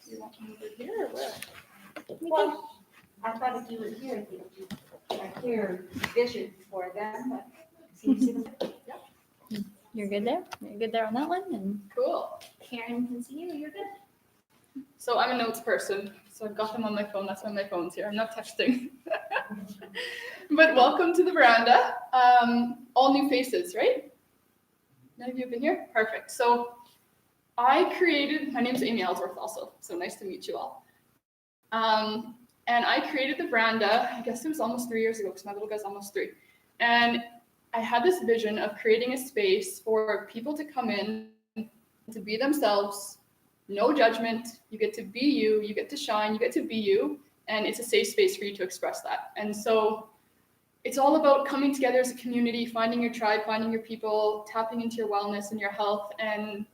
You want me over here or where? Well, I thought if you were here, it'd be a clear vision for them, but can you see them? You're good there? You're good there on that one? And Cool. Karen can see you, you're good. So I'm a notes person, so I've got them on my phone. That's why my phone's here. I'm not texting. But welcome to the veranda. All new faces, right? None of you have been here? Perfect. So my name's Amy Ellsworth also, so nice to meet you all. And I created the veranda, I guess it was almost 3 years ago, because my little guy's almost 3. And I had this vision of creating a space for people to come in, to be themselves, no judgment. You get to be you, you get to shine, you get to be you, and it's a safe space for you to express that. And so it's all about coming together as a community, finding your tribe, finding your people, tapping into your wellness and your health, and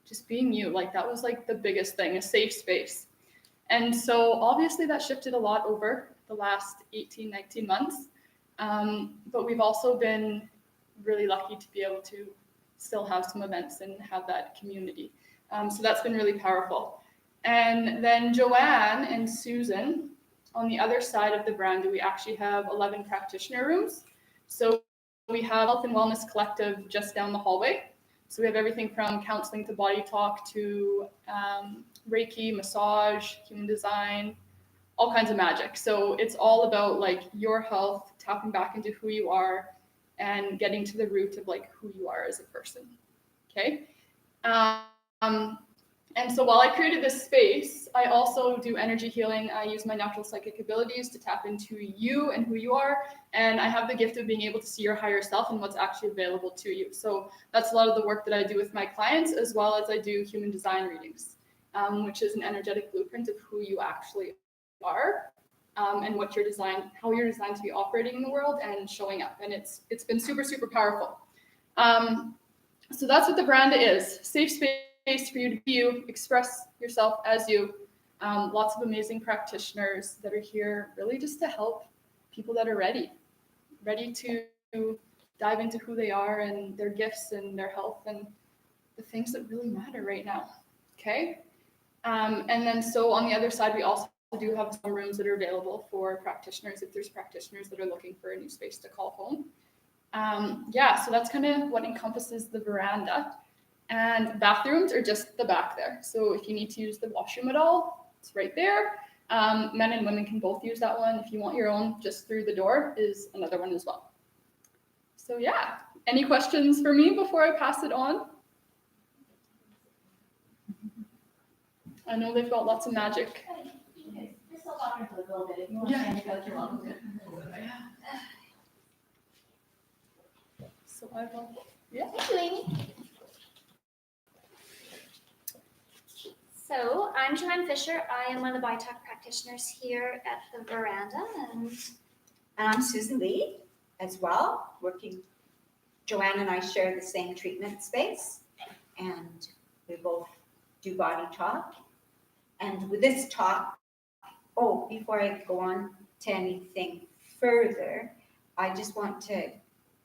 just being you. Like, that was like the biggest thing, a safe space. And so obviously that shifted a lot over the last 18, 19 months. But we've also been really lucky to be able to still have some events and have that community. So that's been really powerful. And then Joanne and Susan, on the other side of the veranda, we actually have 11 practitioner rooms. So we have Health and Wellness Collective just down the hallway. So we have everything from counseling to BodyTalk to Reiki, massage, human design, all kinds of magic. So it's all about like your health, tapping back into who you are, and getting to the root of like who you are as a person. Okay. And so while I created this space, I also do energy healing. I use my natural psychic abilities to tap into you and who you are. And I have the gift of being able to see your higher self and what's actually available to you. So that's a lot of the work that I do with my clients, as well as I do human design readings, which is an energetic blueprint of who you actually are, and what you're designed, how you're designed to be operating in the world and showing up. And it's been super, super powerful. So that's what the veranda is. Safe space for you to be you, express yourself as you. Lots of amazing practitioners that are here really just to help people that are ready to dive into who they are and their gifts and their health and the things that really matter right now. Okay. And then so on the other side, we also do have some rooms that are available for practitioners if there's practitioners that are looking for a new space to call home. So that's kind of what encompasses the veranda. And bathrooms are just the back there. So if you need to use the washroom at all, it's right there. Men and women can both use that one. If you want your own, just through the door is another one as well. So yeah, any questions for me before I pass it on? I know they've got lots of magic. Just hold on for a little bit. If you want to stand out, you're welcome. So I will, yeah. Thank you, Amy. So I'm Joanne Fisher. I am one of the BodyTalk practitioners here at the veranda. And I'm Susan Lee as well, working. Joanne and I share the same treatment space, and we both do BodyTalk. And with this talk, before I go on to anything further, I just want to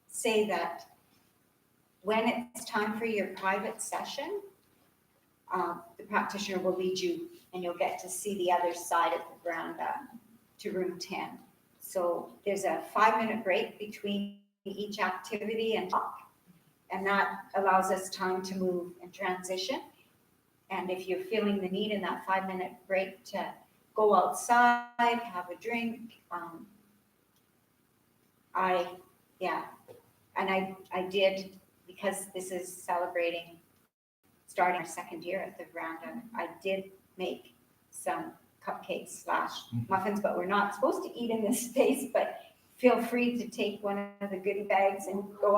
say that when it's time for your private session, the practitioner will lead you and you'll get to see the other side of the veranda to room 10. So there's a 5-minute break between each activity and talk, and that allows us time to move and transition. And if you're feeling the need in that 5-minute break to go outside, have a drink, I did, because this is celebrating starting our second year at the veranda, I did make some cupcakes / muffins, but we're not supposed to eat in this space, but feel free to take one of the goodie bags and go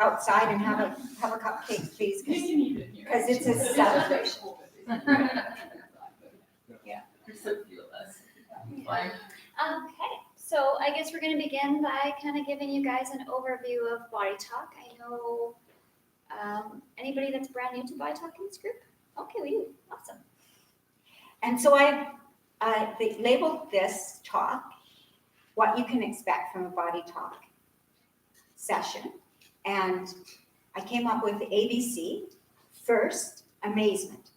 outside and have a cupcake, please, because it's a celebration. okay, so I guess we're going to begin by kind of giving you guys an overview of BodyTalk. I know anybody that's brand new to BodyTalk in this group? Okay, we do. Awesome. And so I labeled this talk what you can expect from a BodyTalk session. And I came up with ABC. First, amazement.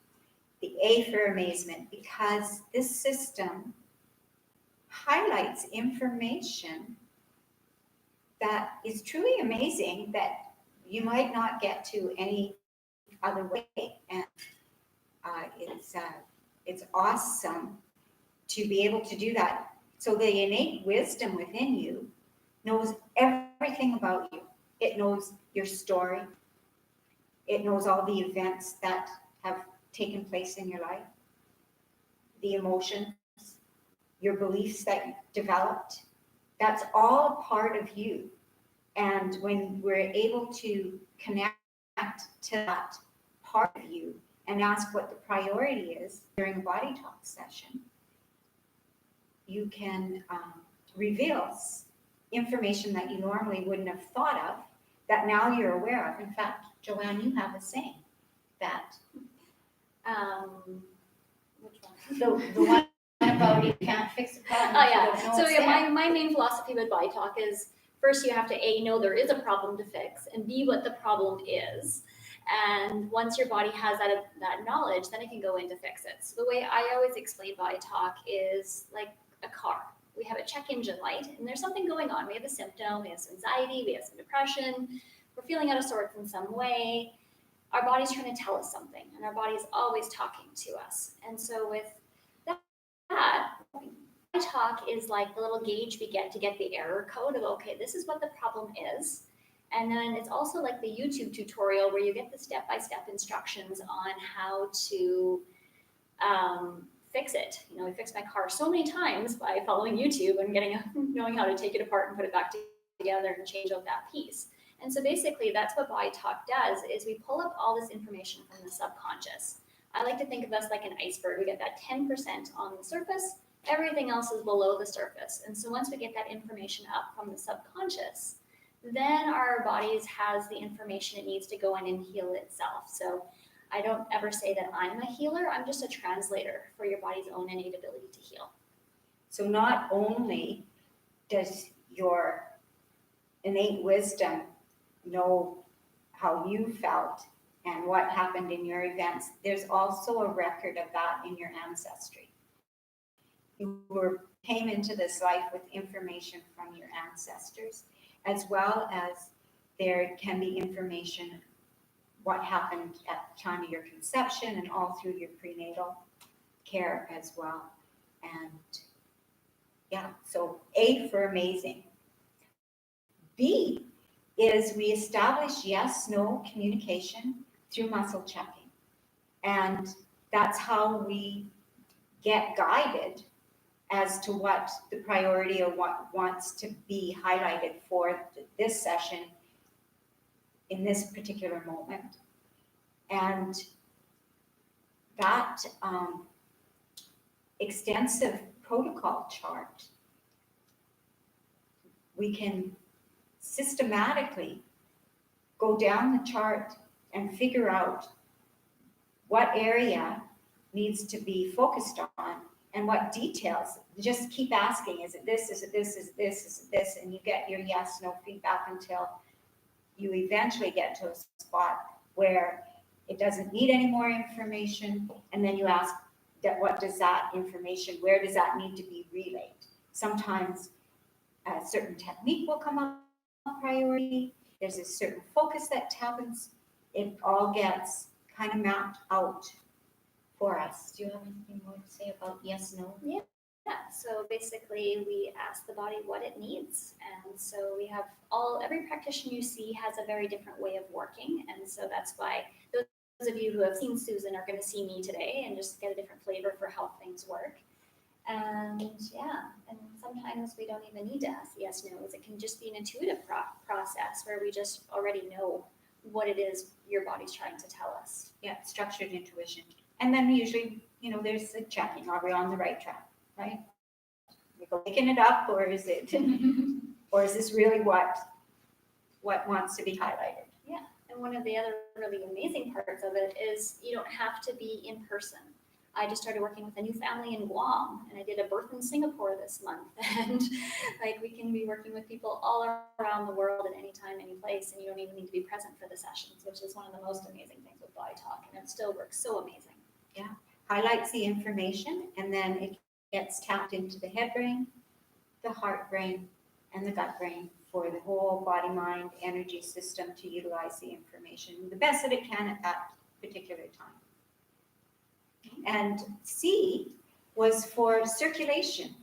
The A for amazement, because this system highlights information that is truly amazing that you might not get to any other way. And it's awesome to be able to do that. So the innate wisdom within you knows everything about you. It knows your story. It knows all the events that have taken place in your life, the emotions, your beliefs that you developed. That's all part of you. And when we're able to connect to that part of you and ask what the priority is during a body talk session, you can reveal information that you normally wouldn't have thought of that now you're aware of. In fact, Joanne, you have a saying that Which one? the one about you can't fix a problem. Oh if you yeah. don't know So it's yeah, there. my main philosophy with body talk is first you have to A, know there is a problem to fix, and B, what the problem is. And once your body has that knowledge, then it can go in to fix it. So the way I always explain body talk is like a car. We have a check engine light, and there's something going on. We have a symptom, we have some anxiety, we have some depression, we're feeling out of sorts in some way. Our body's trying to tell us something, and our body's always talking to us. And so with that, body talk is like the little gauge we get to get the error code of, okay, this is what the problem is. And then it's also like the YouTube tutorial where you get the step-by-step instructions on how to fix it. You know, I fixed my car so many times by following YouTube and knowing how to take it apart and put it back together and change out that piece. And so basically that's what body talk does, is we pull up all this information from the subconscious. I like to think of us like an iceberg. We get that 10% on the surface, everything else is below the surface. And so once we get that information up from the subconscious, then our bodies has the information it needs to go in and heal itself. So I don't ever say that I'm a healer, I'm just a translator for your body's own innate ability to heal. So not only does your innate wisdom know how you felt and what happened in your events, there's also a record of that in your ancestry. You came into this life with information from your ancestors, as well as there can be information what happened at the time of your conception and all through your prenatal care as well. And yeah, so A for amazing. B is we establish yes-no communication through muscle checking. And that's how we get guided as to what the priority or what wants to be highlighted for this session in this particular moment. And that extensive protocol chart, we can systematically go down the chart and figure out what area needs to be focused on and what details. Just keep asking, is it this, is it this, is it this, is it this, and you get your yes, no feedback until you eventually get to a spot where it doesn't need any more information, and then you ask that what does that information, where does that need to be relayed? Sometimes a certain technique will come up priority, there's a certain focus that happens, it all gets kind of mapped out for us. Do you have anything more to say about yes, no? Yeah, so basically we ask the body what it needs. And so we have every practitioner you see has a very different way of working. And so that's why those of you who have seen Susan are going to see me today and just get a different flavor for how things work. And yeah, and sometimes we don't even need to ask yes, no's. It can just be an intuitive process where we just already know what it is your body's trying to tell us. Yeah, structured intuition. And then usually, there's a checking. Are we on the right track, right? We're picking it up, or is it, or is this really what wants to be highlighted? Yeah, and one of the other really amazing parts of it is you don't have to be in person. I just started working with a new family in Guam, and I did a birth in Singapore this month. And we can be working with people all around the world at any time, any place, and you don't even need to be present for the sessions, which is one of the most amazing things with BodyTalk, and it still works so amazing. Yeah, highlights the information, and then it gets tapped into the head brain, the heart brain, and the gut brain for the whole body, mind, energy system to utilize the information the best that it can at that particular time. And C was for circulation.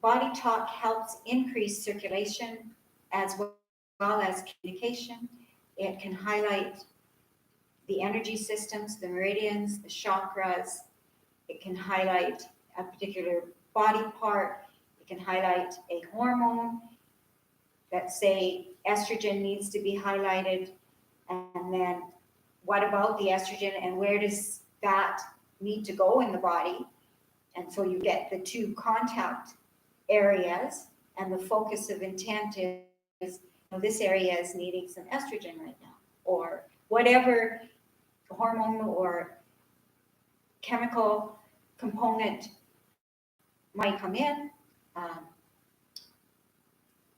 BodyTalk helps increase circulation as well as communication. It can highlight the energy systems, the meridians, the chakras. It can highlight a particular body part. It can highlight a hormone. Let's say estrogen needs to be highlighted. And then what about the estrogen and where does that need to go in the body? And so you get the two contact areas, and the focus of intent is, this area is needing some estrogen right now, or whatever hormone or chemical component might come in.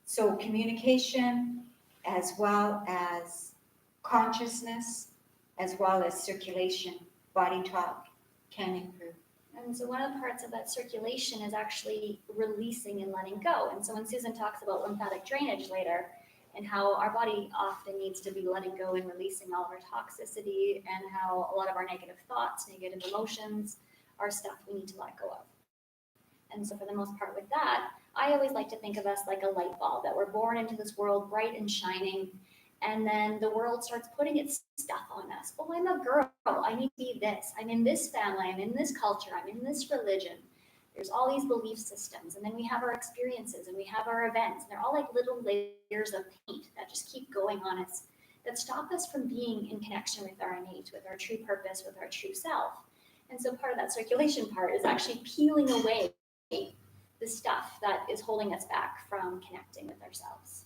So communication, as well as consciousness, as well as circulation, BodyTalk can improve. And so one of the parts of that circulation is actually releasing and letting go. And so when Susan talks about lymphatic drainage later, and how our body often needs to be letting go and releasing all of our toxicity, and how a lot of our negative thoughts, negative emotions are stuff we need to let go of. And so for the most part with that, I always like to think of us like a light bulb, that we're born into this world bright and shining, and then the world starts putting its stuff on us. Oh, I'm a girl, I need to be this. I'm in this family, I'm in this culture, I'm in this religion. There's all these belief systems, and then we have our experiences, and we have our events, and they're all like little layers of paint that just keep going on us, that stop us from being in connection with our innate, with our true purpose, with our true self. And so part of that circulation part is actually peeling away the stuff that is holding us back from connecting with ourselves.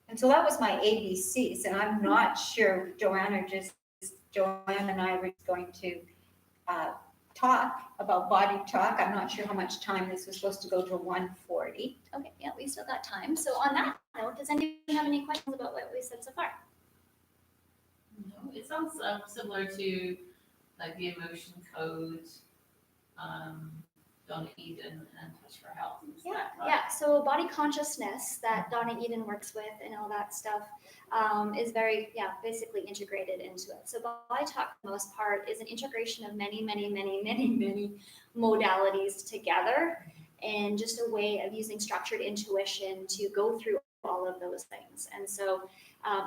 And so that was my ABCs, and I'm not sure, Joanne and I were going to talk about BodyTalk. I'm not sure how much time this was supposed to go to 1:40. Okay, yeah, we still got time. So on that note, does anyone have any questions about what we said so far? No, it sounds similar to like the emotion code, Donna Eden and Touch for Health. Yeah. So body consciousness that Donna Eden works with and all that stuff is very, basically integrated into it. So BodyTalk, for the most part, is an integration of many modalities together, and just a way of using structured intuition to go through all of those things. And so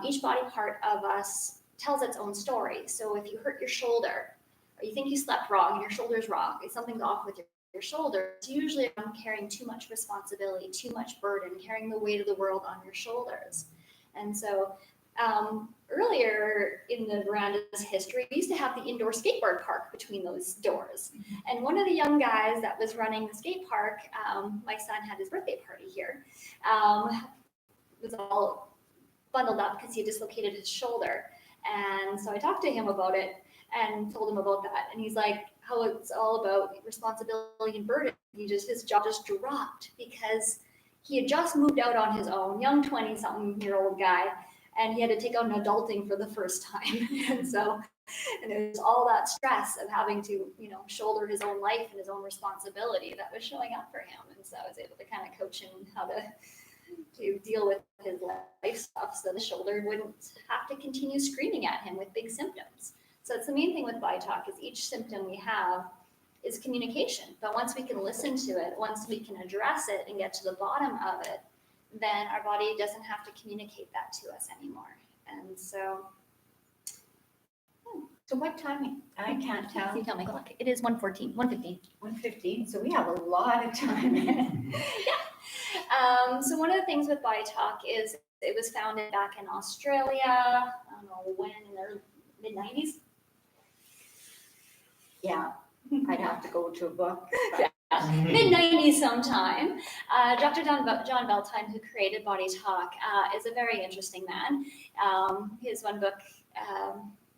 each body part of us tells its own story. So if you hurt your shoulder, or you think you slept wrong and your shoulder's wrong, if something's off with your shoulder, it's usually around carrying too much responsibility, too much burden, carrying the weight of the world on your shoulders. And so earlier in the Veranda's history, we used to have the indoor skateboard park between those doors. And one of the young guys that was running the skate park, my son had his birthday party here, was all bundled up because he had dislocated his shoulder. And so I talked to him about it and told him about that. And he's like, how it's all about responsibility and burden. His job just dropped because he had just moved out on his own, young 20-something-year-old guy, and he had to take on adulting for the first time. And it was all that stress of having to, shoulder his own life and his own responsibility that was showing up for him. And so I was able to kind of coach him how to deal with his life stuff so the shoulder wouldn't have to continue screaming at him with big symptoms. So it's the main thing with BodyTalk is each symptom we have is communication. But once we can listen to it, once we can address it and get to the bottom of it, then our body doesn't have to communicate that to us anymore. And so, what timing? I can't tell. you tell me. It is 1:14, 1:15. 1:15, so we have a lot of time. So one of the things with BodyTalk is it was founded back in Australia, I don't know when, in the mid-90s. Yeah, I'd have to go to a book. Mid-90s sometime. Dr. John Beltime, who created BodyTalk, is a very interesting man. His one book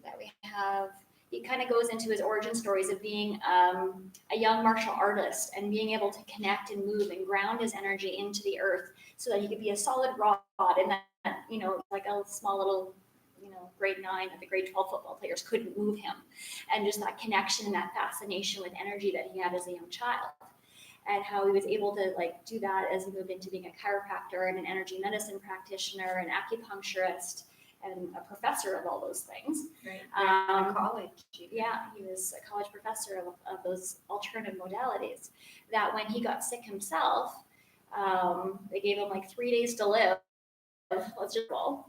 that we have, he kind of goes into his origin stories of being a young martial artist and being able to connect and move and ground his energy into the earth so that he could be a solid rod and that, like a small little, grade 9 or the grade 12 football players couldn't move him. And just that connection and that fascination with energy that he had as a young child. And how he was able to do that as he moved into being a chiropractor and an energy medicine practitioner, an acupuncturist, and a professor of all those things. Right. College. Yeah, he was a college professor of those alternative modalities. That when he got sick himself, they gave him 3 days to live. Let's just roll.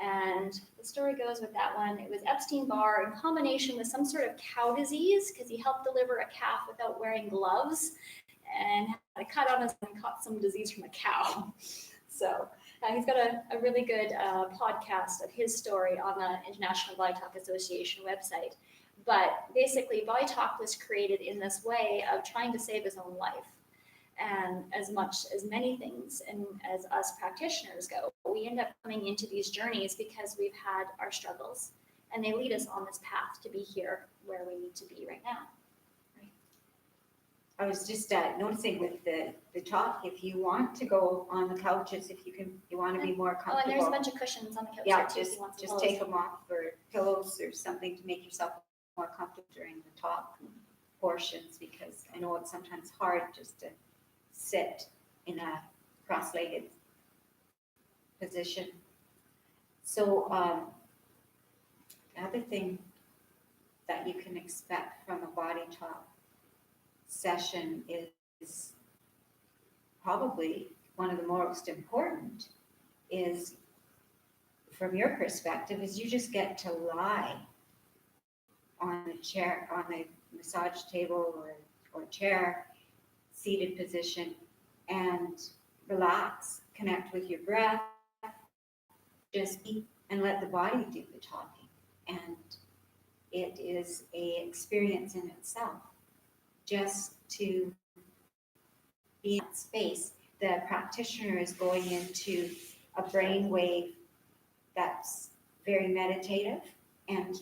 And the story goes with that one, it was Epstein-Barr in combination with some sort of cow disease, because he helped deliver a calf without wearing gloves and had a cut on his and caught some disease from a cow. So he's got a really good podcast of his story on the International BodyTalk Association website. But basically, BodyTalk was created in this way of trying to save his own life. And as many things, and as us practitioners go, we end up coming into these journeys because we've had our struggles, and they lead us on this path to be here where we need to be right now. I was just noticing with the talk, if you want to go on the couches, if you want to be more comfortable. Oh, and there's a bunch of cushions on the couch. Yeah, too, if you want some just take them off for pillows or something to make yourself more comfortable during the talk portions, because I know it's sometimes hard just to sit in a cross-legged position. So the other thing that you can expect from a body talk session is probably one of the most important, is from your perspective, is you just get to lie on a chair, on a massage table or chair, seated position, and relax, connect with your breath, just be, and let the body do the talking. And it is an experience in itself. Just to be in that space, the practitioner is going into a brainwave that's very meditative, and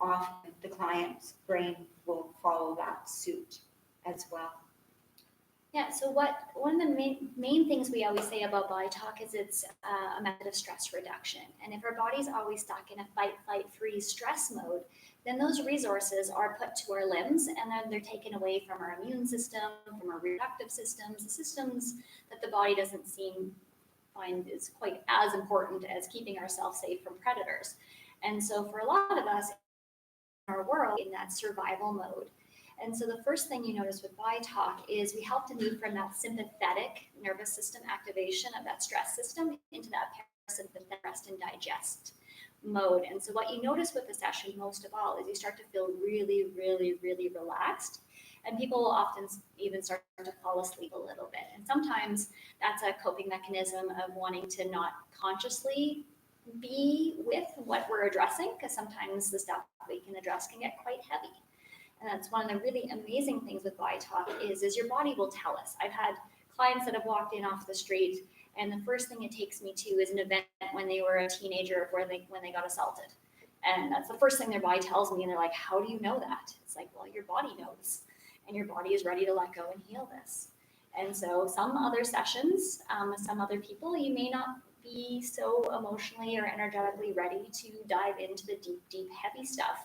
often the client's brain will follow that suit as well. Yeah, so one of the main things we always say about BodyTalk is it's a method of stress reduction. And if our body's always stuck in a fight, flight, freeze stress mode, then those resources are put to our limbs, and then they're taken away from our immune system, from our reproductive systems, the systems that the body doesn't find is quite as important as keeping ourselves safe from predators. And so for a lot of us in our world, in that survival mode. And so the first thing you notice with BodyTalk is we help to move from that sympathetic nervous system activation of that stress system into that parasympathetic rest and digest mode. And so what you notice with the session most of all is you start to feel really, really, really relaxed. And people will often even start to fall asleep a little bit. And sometimes that's a coping mechanism of wanting to not consciously be with what we're addressing, because sometimes the stuff we can address can get quite heavy. And that's one of the really amazing things with BodyTalk is your body will tell us. I've had clients that have walked in off the street, and the first thing it takes me to is an event when they were a teenager when they got assaulted. And that's the first thing their body tells me, and they're like, how do you know that? It's like, well, your body knows, and your body is ready to let go and heal this. And so some other sessions, some other people, you may not be so emotionally or energetically ready to dive into the deep, deep, heavy stuff.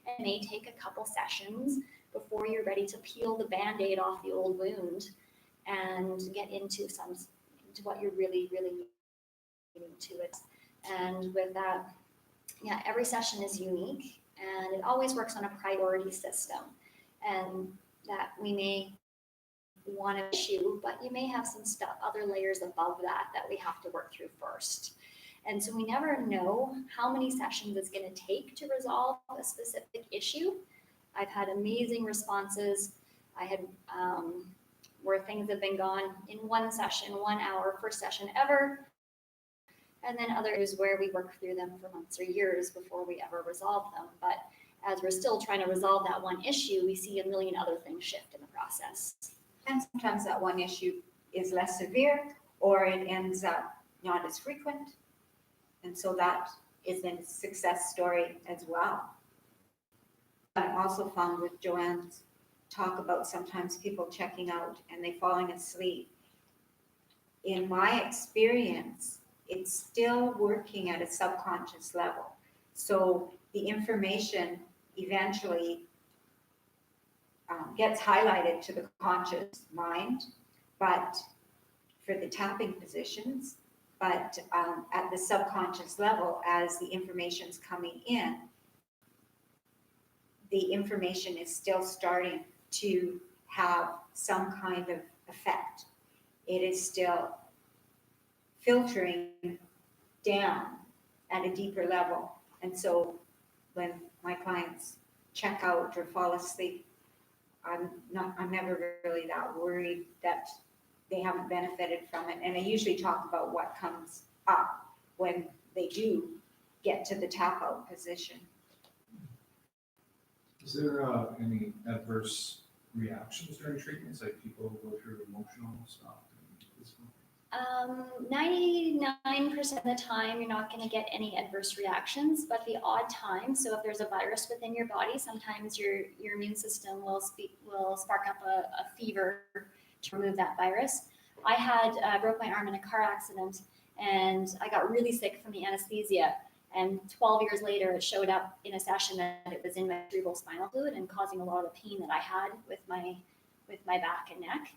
It may take a couple sessions before you're ready to peel the Band-Aid off the old wound and get into what you're really, really needing to it. And with that, yeah, every session is unique, and it always works on a priority system. And that we may want to issue, but you may have some stuff, other layers above that we have to work through first. And so we never know how many sessions it's going to take to resolve a specific issue. I've had amazing responses. I had where things have been gone in one session, 1 hour, first session ever. And then others where we work through them for months or years before we ever resolve them. But as we're still trying to resolve that one issue, we see a million other things shift in the process. And sometimes that one issue is less severe, or it ends up not as frequent. And so that is a success story as well. I also found with Joanne's talk about sometimes people checking out and they falling asleep. In my experience, it's still working at a subconscious level. So the information eventually gets highlighted to the conscious mind, but for the tapping positions, but at the subconscious level, as the information's coming in, the information is still starting to have some kind of effect. It is still filtering down at a deeper level. And so when my clients check out or fall asleep, I'm never really that worried that they haven't benefited from it. And I usually talk about what comes up when they do get to the tap out position. Is there any adverse reactions during treatments, like people go through emotional stuff? And physical? 99% of the time, you're not going to get any adverse reactions, but the odd time, so if there's a virus within your body, sometimes your immune system will spark up a fever to remove that virus. I had broke my arm in a car accident, and I got really sick from the anesthesia. And 12 years later, it showed up in a session that it was in my cerebral spinal fluid and causing a lot of the pain that I had with my back and neck.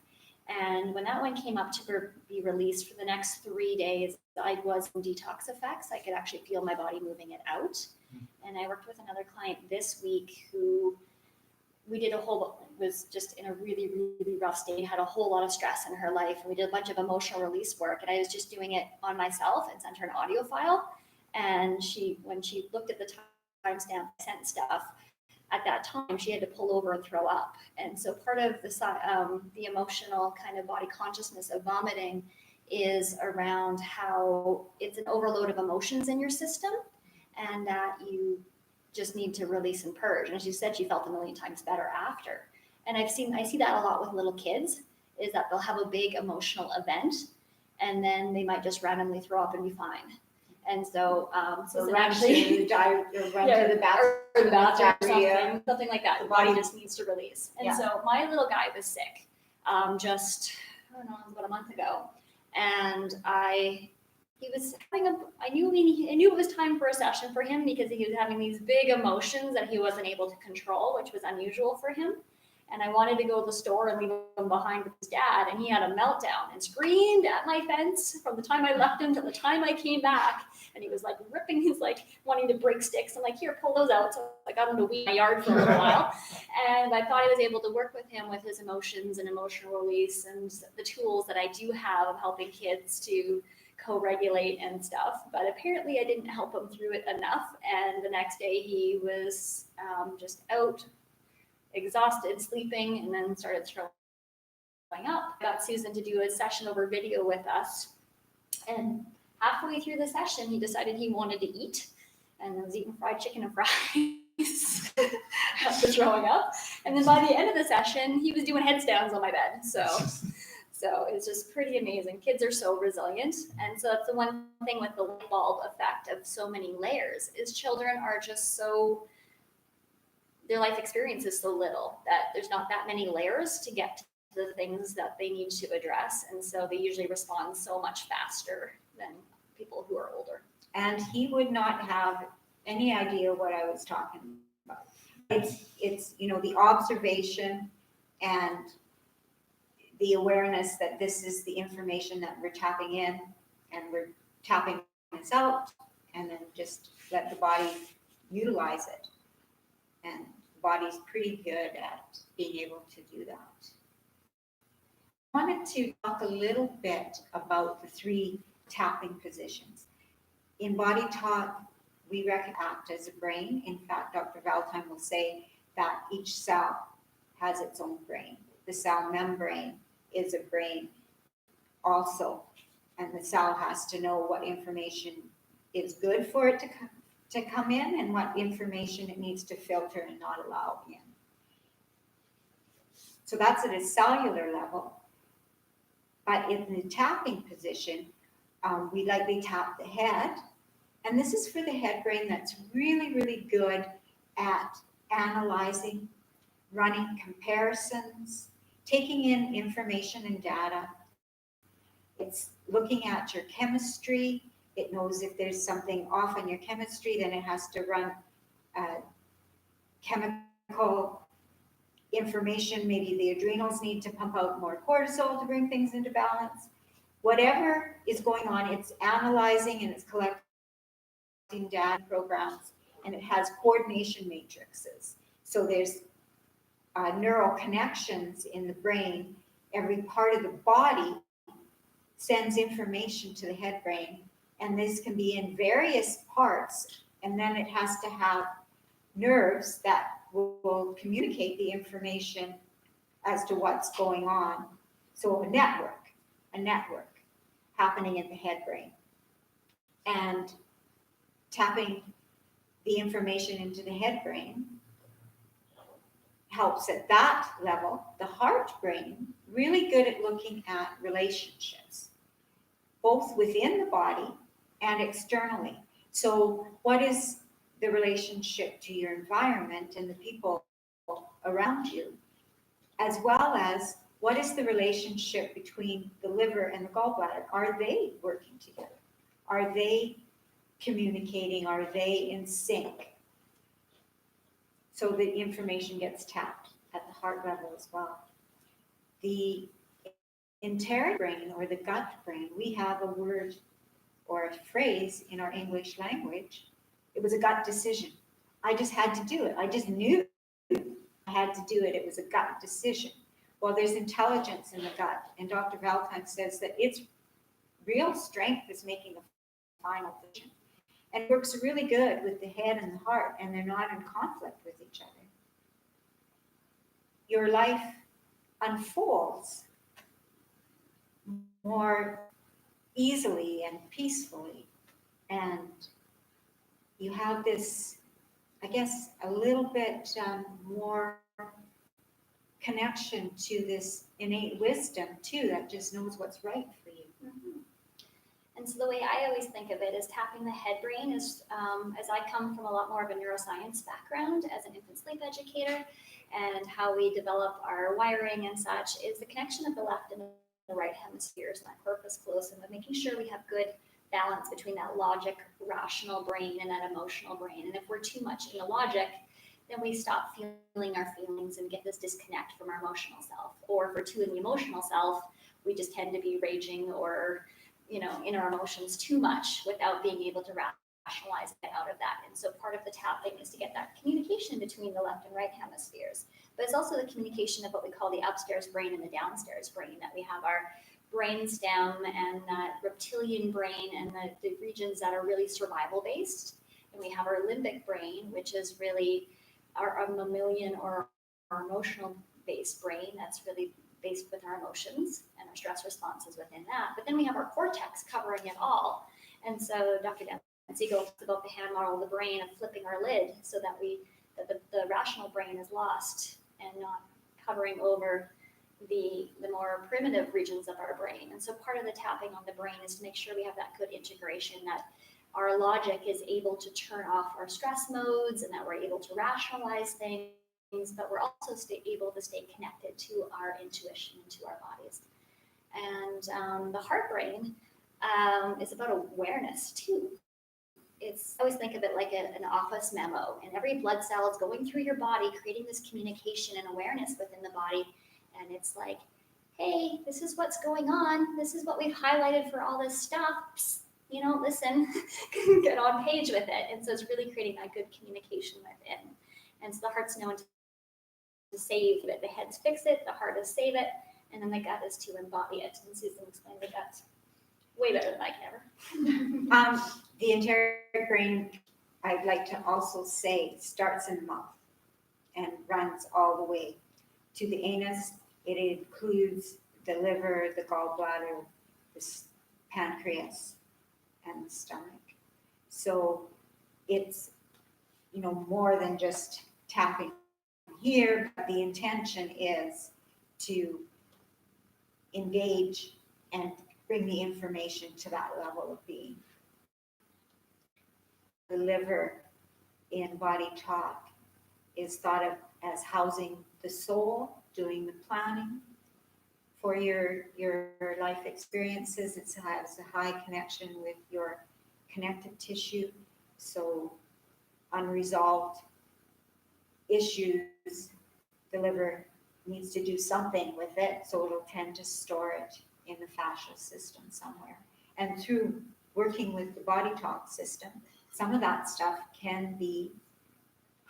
And when that one came up to be released for the next 3 days, I was in detox effects. I could actually feel my body moving it out. And I worked with another client this week who we did was just in a really, really rough state, had a whole lot of stress in her life. And we did a bunch of emotional release work, and I was just doing it on myself and sent her an audio file. And when she looked at the timestamp, I sent stuff. At that time, she had to pull over and throw up. And so part of the emotional kind of body consciousness of vomiting is around how it's an overload of emotions in your system, and that you just need to release and purge. And she said she felt a million times better after. And I see that a lot with little kids, is that they'll have a big emotional event, and then they might just randomly throw up and be fine. And so, So it's run actually to the bathroom, or the bathroom, diarrhea. something like that. The The body body- just needs to release. And Yeah. so my little guy was sick, just, I don't know, it was about a month ago. And I knew it was time for a session for him, because he was having these big emotions that he wasn't able to control, which was unusual for him. And I wanted to go to the store and leave him behind with his dad, and he had a meltdown and screamed at my fence from the time I left him to the time I came back. And he was like ripping his, wanting to break sticks. I'm like, here, pull those out. So I got him to weed my yard for a little while. And I thought I was able to work with him with his emotions and emotional release and the tools that I do have of helping kids to co-regulate and stuff. But apparently I didn't help him through it enough. And the next day he was just out, exhausted, sleeping, and then started throwing up. I got Susan to do a session over video with us. And halfway through the session, he decided he wanted to eat, and I was eating fried chicken and fries after throwing up. And then by the end of the session, he was doing headstands on my bed. So it's just pretty amazing. Kids are so resilient. And so that's the one thing with the light bulb effect of so many layers, is children are just so, their life experience is so little that there's not that many layers to get to the things that they need to address. And so they usually respond so much faster than people who are older. And he would not have any idea what I was talking about. It's the observation and the awareness that this is the information that we're tapping in, and we're tapping this out, and then just let the body utilize it. And the body's pretty good at being able to do that. I wanted to talk a little bit about the 3 tapping positions. In BodyTalk, we act as a brain. In fact, Dr. Valentine will say that each cell has its own brain. The cell membrane is a brain also, and the cell has to know what information is good for it to come in, and what information it needs to filter and not allow in. So that's at a cellular level. But in the tapping position, we lightly tap the head. And this is for the head brain that's really, really good at analyzing, running comparisons, taking in information and data. It's looking at your chemistry, It knows if there's something off on your chemistry, then it has to run chemical information. Maybe the adrenals need to pump out more cortisol to bring things into balance. Whatever is going on, it's analyzing and it's collecting data programs, and it has coordination matrices. So there's neural connections in the brain. Every part of the body sends information to the head brain, and this can be in various parts, and then it has to have nerves that will communicate the information as to what's going on. So a network happening in the head brain. And tapping the information into the head brain helps at that level. The heart brain, really good at looking at relationships, both within the body and externally. So what is the relationship to your environment and the people around you, as well as what is the relationship between the liver and the gallbladder? Are they working together? Are they communicating? Are they in sync? So the information gets tapped at the heart level as well. The enteric brain, or the gut brain, we have a word or a phrase in our English language. It was a gut decision. I just had to do it. I just knew I had to do it. It was a gut decision. Well, there's intelligence in the gut, and Dr. Valentine says that its real strength is making the final decision. And it works really good with the head and the heart, and they're not in conflict with each other. Your life unfolds more easily and peacefully, and you have this, I guess, a little bit more connection to this innate wisdom too, that just knows what's right for you. Mhm. And so the way I always think of it is tapping the head brain is, as I come from a lot more of a neuroscience background as an infant sleep educator, and how we develop our wiring and such, is the connection of the left and the right hemispheres and that corpus callosum, and making sure we have good balance between that logic, rational brain and that emotional brain. And if we're too much in the logic, then we stop feeling our feelings and get this disconnect from our emotional self. Or if we're too in the emotional self, we just tend to be raging or, in our emotions too much without being able to rationalize it out of that. And so part of the tapping is to get that communication between the left and right hemispheres. But it's also the communication of what we call the upstairs brain and the downstairs brain, that we have our brainstem and that reptilian brain and the regions that are really survival based. And we have our limbic brain, which is really our mammalian or our emotional based brain that's really based with our emotions and our stress responses within that. But then we have our cortex covering it all. And so Dr. Dempsey goes about the hand model of the brain of flipping our lid so that the rational brain is lost and not covering over the more primitive regions of our brain. And so part of the tapping on the brain is to make sure we have that good integration, that our logic is able to turn off our stress modes and that we're able to rationalize things, but we're also able to stay connected to our intuition and to our bodies. And the heart brain is about awareness too. I always think of it like an office memo, and every blood cell is going through your body, creating this communication and awareness within the body. And it's like, hey, this is what's going on. This is what we've highlighted for all this stuff. Psst, listen, get on page with it. And so it's really creating that good communication within. And so the heart's known to save it. The head's fix it, the heart is save it, and then the gut is to embody it. And Susan explained the gut way better than I can ever. The enteric brain, I'd like to also say, starts in the mouth and runs all the way to the anus. It includes the liver, the gallbladder, the pancreas, and the stomach. So it's, more than just tapping here, but the intention is to engage and bring the information to that level of being. The liver in BodyTalk is thought of as housing the soul, doing the planning for your life experiences. It has a high connection with your connective tissue. So unresolved issues, the liver needs to do something with it, so it'll tend to store it in the fascial system somewhere. And through working with the BodyTalk system, some of that stuff can be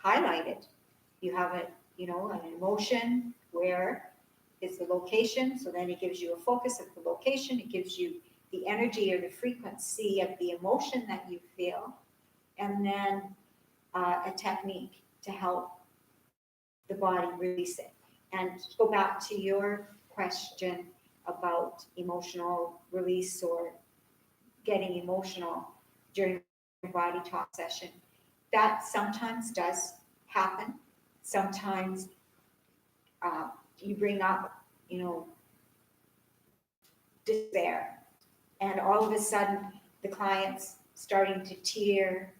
highlighted. You have an emotion, where is the location, so then it gives you a focus of the location, it gives you the energy or the frequency of the emotion that you feel, and then a technique to help the body release it. And to go back to your question about emotional release or getting emotional during a BodyTalk session, that sometimes does happen. Sometimes you bring up, despair, and all of a sudden the client's starting to tear,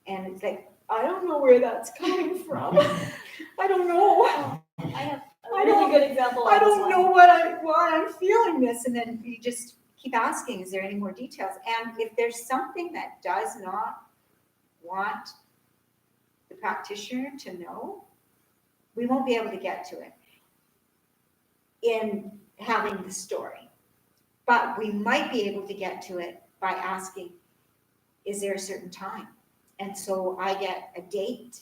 and it's like, I don't know where that's coming from. I don't know. I have a I really don't- good example. I of this don't one. know why I'm feeling this. And then you just keep asking, is there any more details? And if there's something that does not want the practitioner to know, we won't be able to get to it in having the story. But we might be able to get to it by asking, is there a certain time? And so I get a date.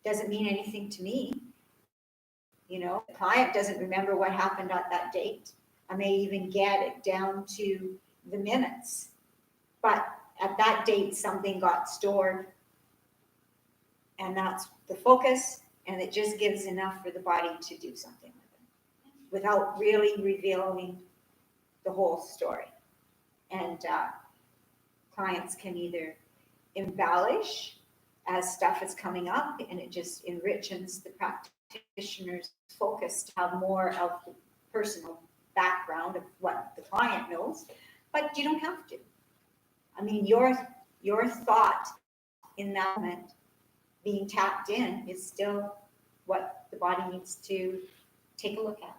Doesn't mean anything to me. The client doesn't remember what happened at that date. I may even get it down to the minutes. But at that date, something got stored, and that's the focus, and it just gives enough for the body to do something with it without really revealing the whole story. And clients can either embellish as stuff is coming up, and it just enriches the practitioner's focus to have more of the personal background of what the client knows, but you don't have to. I mean, your thought in that moment being tapped in is still what the body needs to take a look at.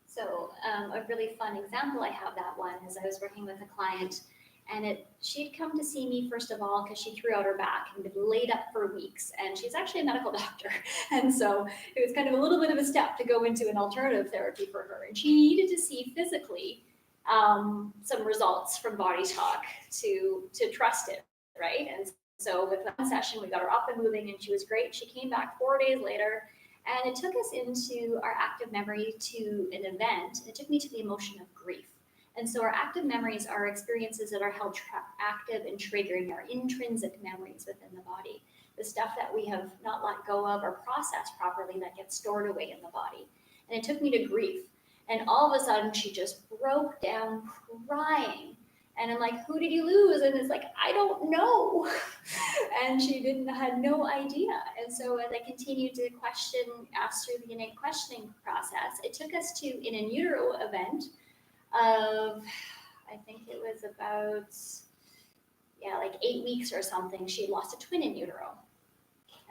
So a really fun example I have that one is I was working with a client, and she'd come to see me first of all because she threw out her back and been laid up for weeks, and she's actually a medical doctor, and so it was kind of a little bit of a step to go into an alternative therapy for her, and she needed to see physically some results from BodyTalk to trust it, right? And so with one session we got her up and moving, and she was great. She came back 4 days later, and it took us into our active memory to an event. It took me to the emotion of grief. And so our active memories are experiences that are held active and triggering our intrinsic memories within the body, the stuff that we have not let go of or processed properly that gets stored away in the body. And it took me to grief. And all of a sudden she just broke down crying. And I'm like, who did you lose? And it's like, I don't know. And she had no idea. And so as I continued to ask through the innate questioning process, it took us to an in utero event of, I think it was about, like 8 weeks or something. She had lost a twin in utero,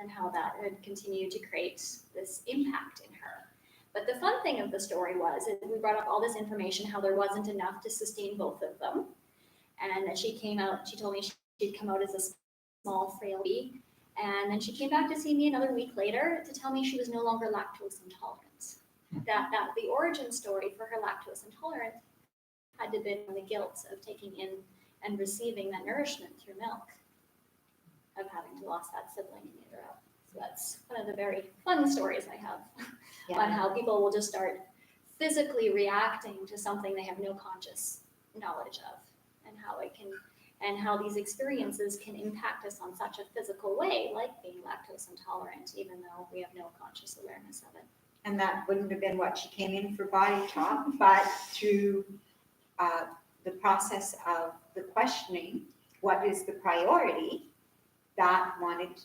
and how that had continued to create this impact in her. But the fun thing of the story was, we brought up all this information, how there wasn't enough to sustain both of them. And as she came out, she told me she'd come out as a small, frail baby. And then she came back to see me another week later to tell me she was no longer lactose intolerant. That the origin story for her lactose intolerance had to been the guilt of taking in and receiving that nourishment through milk, of having to lost that sibling in utero. So that's one of the very fun stories I have on how people will just start physically reacting to something they have no conscious knowledge of, and how these experiences can impact us on such a physical way, like being lactose intolerant, even though we have no conscious awareness of it. And that wouldn't have been what she came in for BodyTalk, but through the process of the questioning, what is the priority, that wanted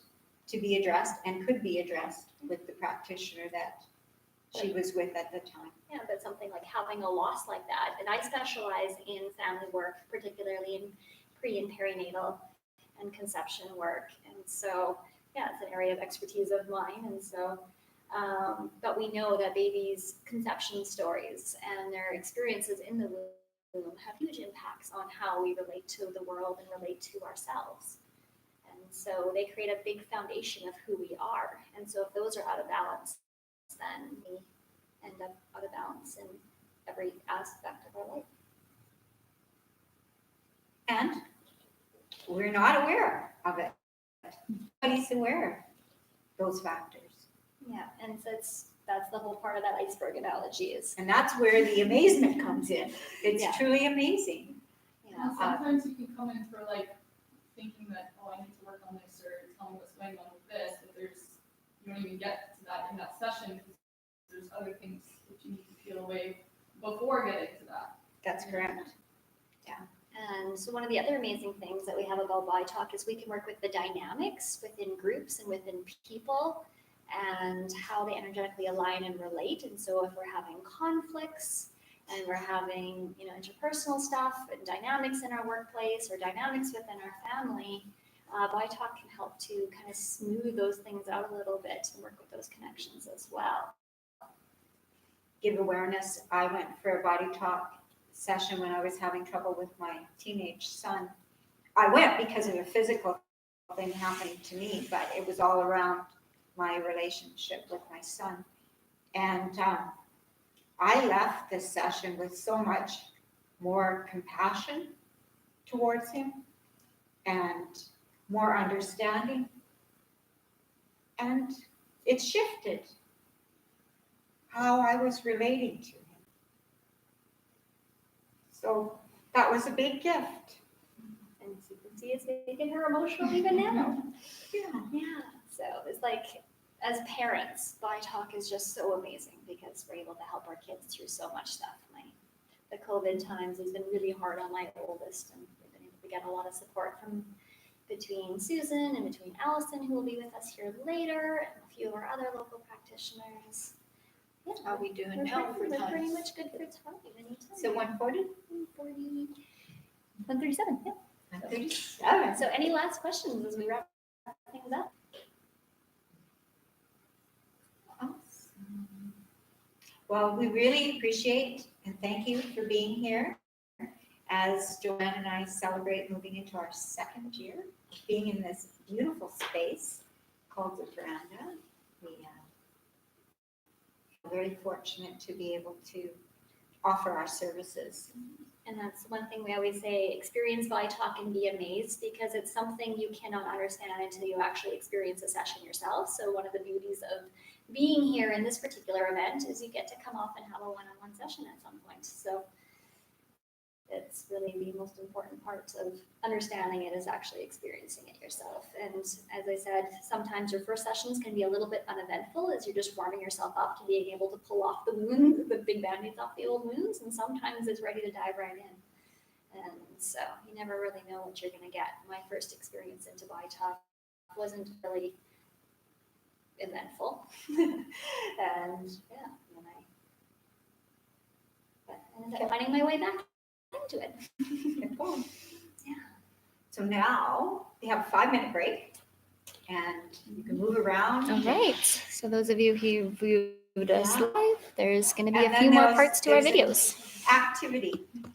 to be addressed and could be addressed with the practitioner that she was with at the time. Yeah, but something like having a loss like that, and I specialize in family work, particularly in pre and perinatal and conception work, and so it's an area of expertise of mine, and so but we know that babies' conception stories and their experiences in the have huge impacts on how we relate to the world and relate to ourselves. And so they create a big foundation of who we are. And so if those are out of balance, then we end up out of balance in every aspect of our life. And we're not aware of it. Nobody's aware of those factors. Yeah, and so that's the whole part of that iceberg analogy is, And that's where the amazement comes in. It's Yeah. truly amazing. you And know, sometimes you can come in for like thinking that, oh, I need to work on this or tell me what's going on with this, but you don't even get to that in that session because there's other things that you need to peel away before getting to that. That's correct. And so one of the other amazing things that we have about BodyTalk is we can work with the dynamics within groups and within people and how they energetically align and relate. And so if we're having conflicts and we're having, interpersonal stuff and dynamics in our workplace or dynamics within our family, BodyTalk can help to kind of smooth those things out a little bit and work with those connections as well. Give awareness. I went for a body talk session when I was having trouble with my teenage son. I went because of a physical thing happening to me, but it was all around my relationship with my son. And I left this session with so much more compassion towards him and more understanding. And it shifted how I was relating to him. So that was a big gift. And as you can see, it's making her emotional even now. Yeah. Yeah, so it's like, as parents, BodyTalk is just so amazing because we're able to help our kids through so much stuff. The COVID times has been really hard on my oldest, and we've been able to get a lot of support from between Susan and between Allison, who will be with us here later, and a few of our other local practitioners. Yeah, How are we doing we're now for pretty, we're pretty time? much good for time anytime. So 140? 137, yeah. 137. So any last questions as we wrap things up? Awesome. Well, we really appreciate and thank you for being here as Joanne and I celebrate moving into our second year of being in this beautiful space called the Veranda. We are very fortunate to be able to offer our services. And that's one thing we always say, experience BodyTalk and be amazed, because it's something you cannot understand until you actually experience a session yourself. So one of the beauties of being here in this particular event is you get to come off and have a one-on-one session at some point. So it's really the most important part of understanding it is actually experiencing it yourself. And as I said, sometimes your first sessions can be a little bit uneventful as you're just warming yourself up to being able to pull off the wounds, the big band-aids off the old wounds, and sometimes it's ready to dive right in. And so you never really know what you're going to get. My first experience into BodyTalk wasn't really eventful. And yeah, but I ended up finding my way back into it. Cool. Yeah. So now we have a 5-minute break and you can move around. All right. So those of you who viewed us Yeah. live, there's going to be And a few then more there's- parts to our there's an videos. Activity,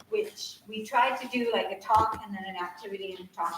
which we tried to do like a talk and then an activity and a talk